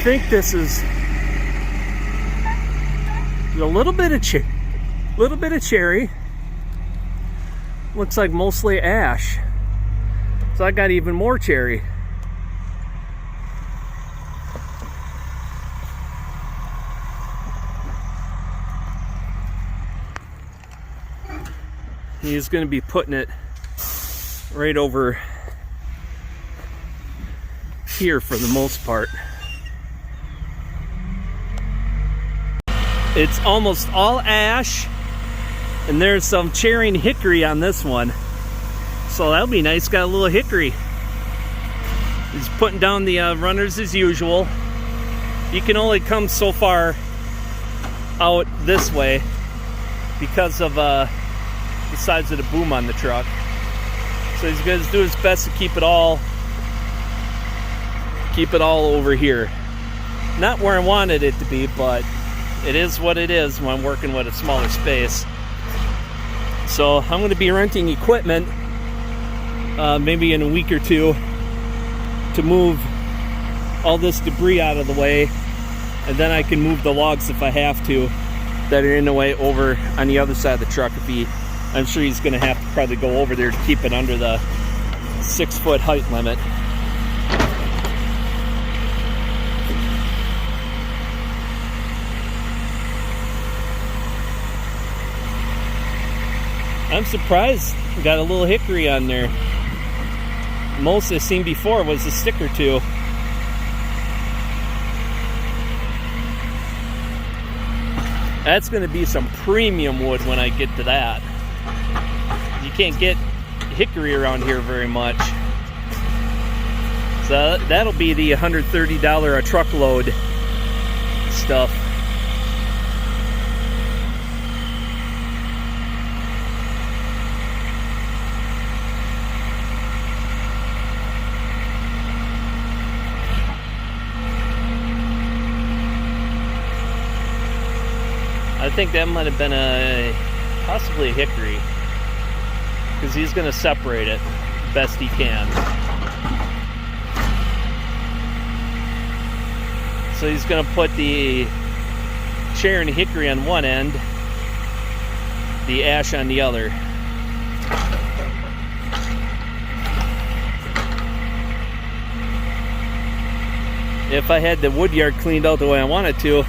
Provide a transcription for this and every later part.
think this is a little bit of cherry. Looks like mostly ash. So I got even more cherry. He's going to be putting it right over here for the most part. It's almost all ash, and there's some cherry and hickory on this one. So that'll be nice. Got a little hickory. He's putting down the runners as usual. You can only come so far out this way because of the size of the boom on the truck. So he's going to do his best to keep it all over here. Not where I wanted it to be, but it is what it is when I'm working with a smaller space. So I'm going to be renting equipment maybe in a week or two to move all this debris out of the way, and then I can move the logs if I have to that are in the way over on the other side of the truck. I'm sure he's going to have to probably go over there to keep it under the 6-foot height limit. I'm surprised we got a little hickory on there. Most I've seen before was a stick or two. That's going to be some premium wood when I get to that. You can't get hickory around here very much. So that'll be the $130 a truckload stuff. I think that might have been possibly a hickory, because he's going to separate it best he can. So he's going to put the cherry and hickory on one end, the ash on the other. If I had the woodyard cleaned out the way I wanted to,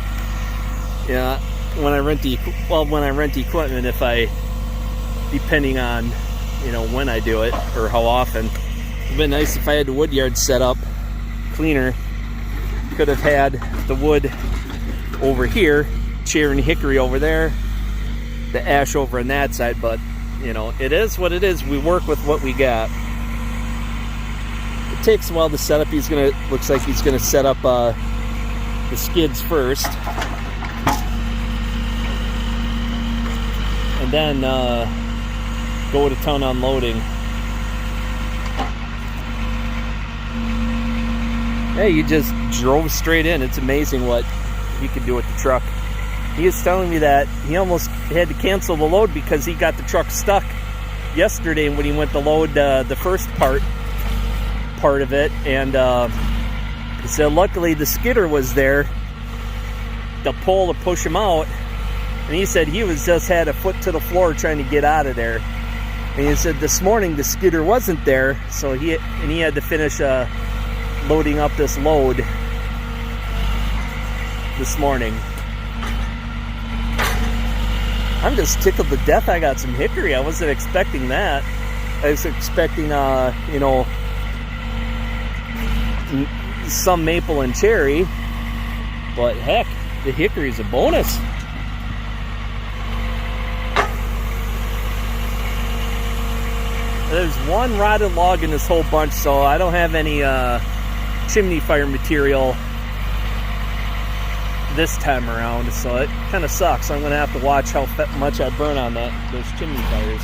yeah. When I rent equipment, depending on, when I do it or how often, it'd been nice if I had the woodyard set up cleaner. Could have had the wood over here, cherry and hickory over there, the ash over on that side, but it is what it is. We work with what we got. It takes a while to set up. Looks like he's gonna set up the skids first. And then go to town unloading. Hey, you just drove straight in. It's amazing what he can do with the truck. He was telling me that he almost had to cancel the load because he got the truck stuck yesterday when he went to load the first part of it. And he said luckily the skidder was there to pull to push him out. And he said he was just had a foot to the floor trying to get out of there. And he said this morning the skidder wasn't there, so he had to finish loading up this load this morning. I'm just tickled to death I got some hickory. I wasn't expecting that. I was expecting, some maple and cherry. But heck, the hickory's a bonus. There's one rotted log in this whole bunch, so I don't have any chimney fire material this time around, so it kind of sucks. I'm going to have to watch how much I burn on those chimney fires.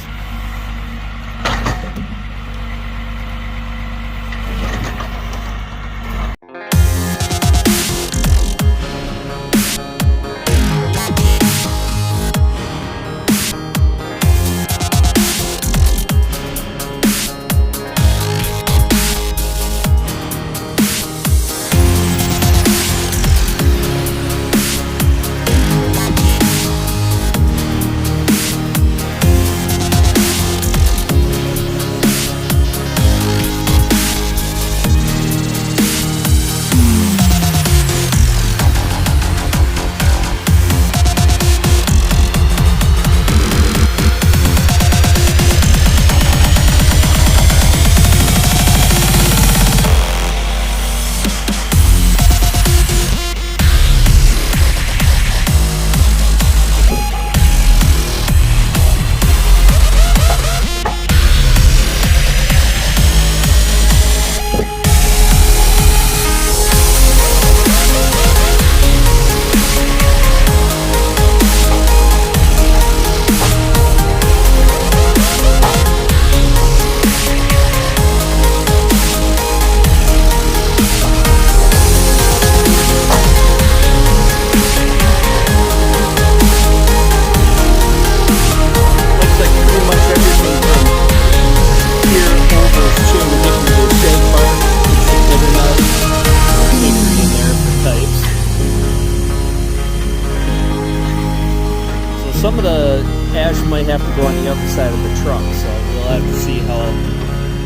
go on the other side of the truck, so we'll have to see how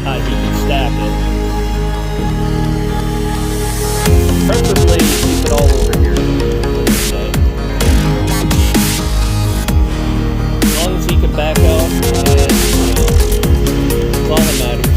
high he can stack it. Preferably keep it all over here. As long as he can back out, it's all that matters.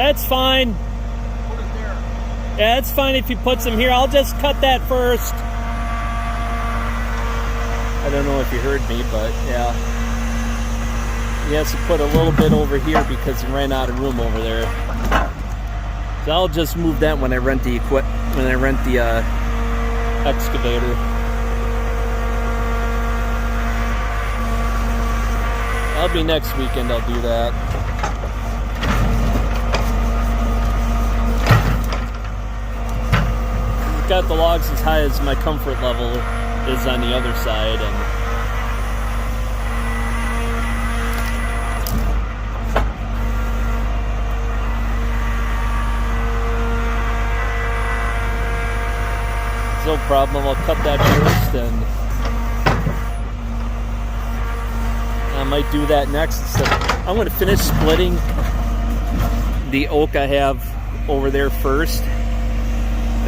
That's fine. Put it there. Yeah, it's fine if he puts them here. I'll just cut that first. I don't know if you heard me, but yeah. He has to put a little bit over here because he ran out of room over there. So I'll just move that when I rent the excavator. That'll be next weekend. I'll do that. Got the logs as high as my comfort level is on the other side, and no problem. I'll cut that first, and I might do that next. So I'm going to finish splitting the oak I have over there first.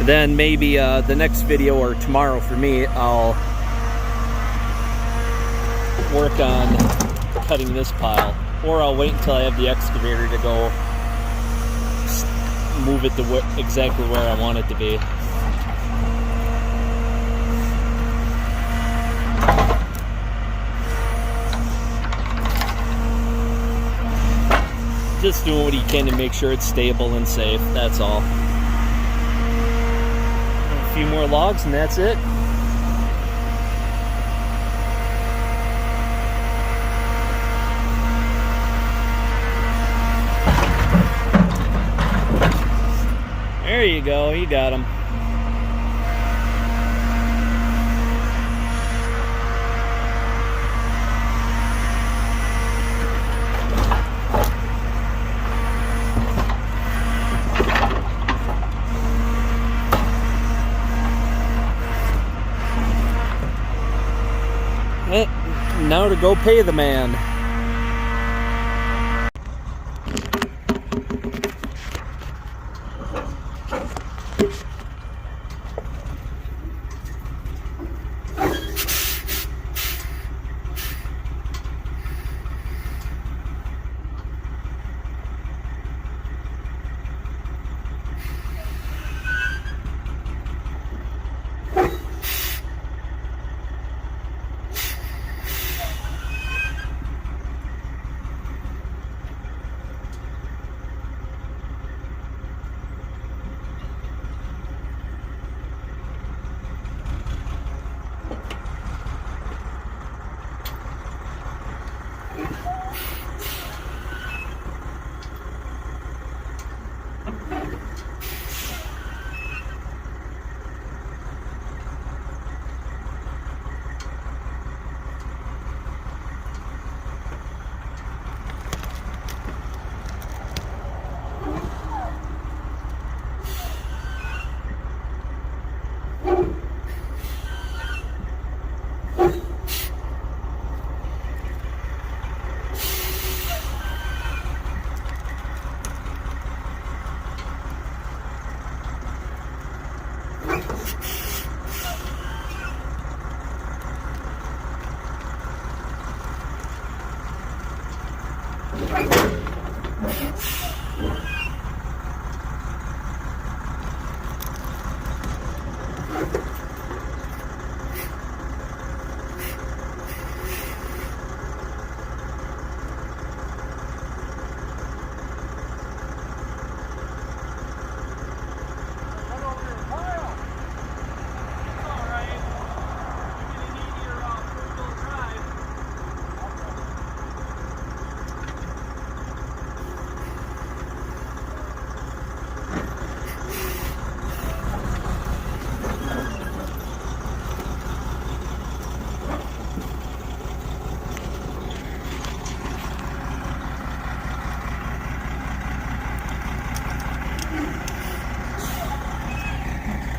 Then maybe the next video, or tomorrow for me, I'll work on cutting this pile, or I'll wait until I have the excavator to go move it to exactly where I want it to be. Just doing what he can to make sure it's stable and safe, that's all. A few more logs and that's it. There you go, you got him. Now to go pay the man.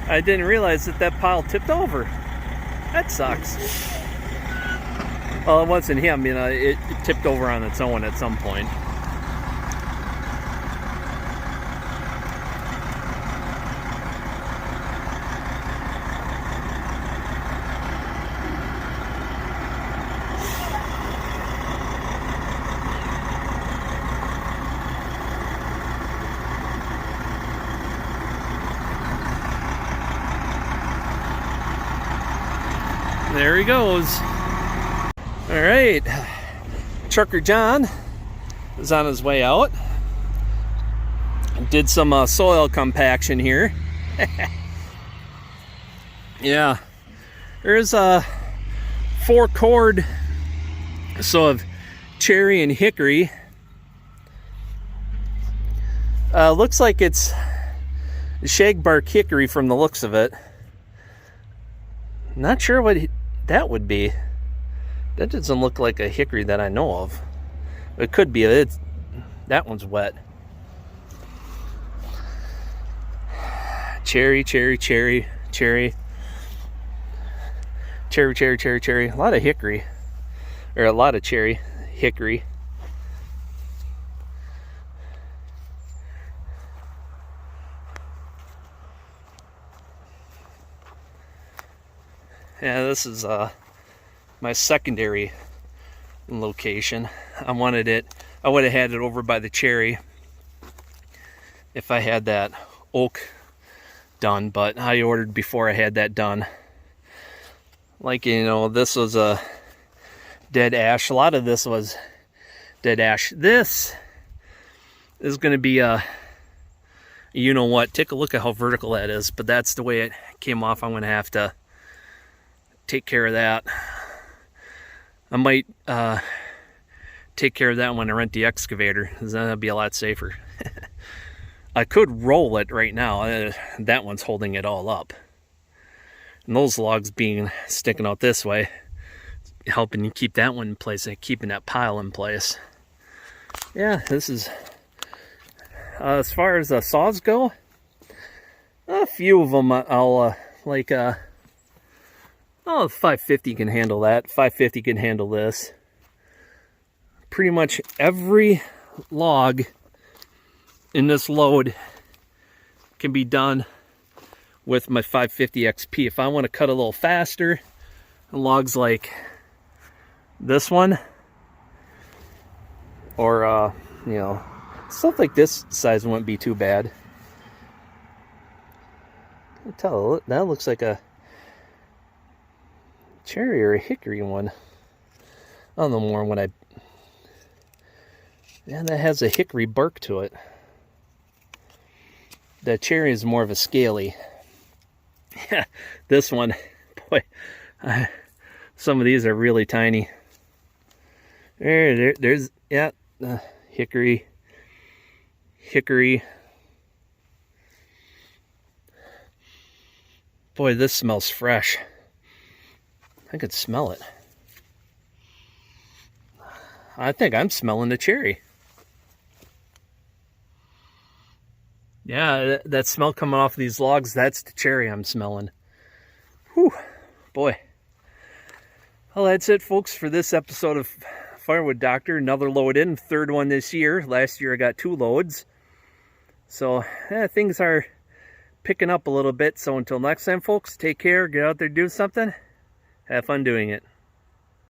I didn't realize that pile tipped over. That sucks. Well, it wasn't him, you know, it tipped over on its own at some point. There he goes. All right, Trucker John is on his way out. Did some soil compaction here. Yeah, there's a 4-chord, so of cherry and hickory. Looks like it's shagbark hickory from the looks of it. Not sure what that would be. That doesn't look like a hickory that I know of. It could be. That one's wet. Cherry, cherry, cherry, cherry. Cherry, cherry, cherry, cherry. A lot of hickory. Or a lot of cherry. Hickory. Yeah, this is my secondary location. I would have had it over by the cherry if I had that oak done, but I ordered before I had that done. Like, you know, this was a dead ash. A lot of this was dead ash. This is going to be a, you know what, take a look at how vertical that is, but that's the way it came off. I'm going to have to take care of that. I might take care of that when I rent the excavator, because that'll be a lot safer. I could roll it right now. That one's holding it all up. And those logs sticking out this way, helping you keep that one in place and keeping that pile in place. Yeah, this is, as far as the saws go, a few of them I'll, oh, 550 can handle that. 550 can handle this. Pretty much every log in this load can be done with my 550 XP. If I want to cut a little faster, logs like this one, or you know, stuff like this size wouldn't be too bad. I'll tell, that looks like a cherry or a hickory one. I don't know more when yeah, that has a hickory bark to it. The cherry is more of a scaly. Yeah, this one, boy, some of these are really tiny. There's, yeah, hickory. Boy, this smells fresh. I could smell it. I think I'm smelling the cherry. Yeah, that smell coming off of these logs, that's the cherry I'm smelling. Whew, boy. Well, that's it, folks, for this episode of Firewood Doctor. Another load in, third one this year. Last year I got 2 loads. So, things are picking up a little bit. So until next time, folks, take care, get out there, do something. Have fun doing it.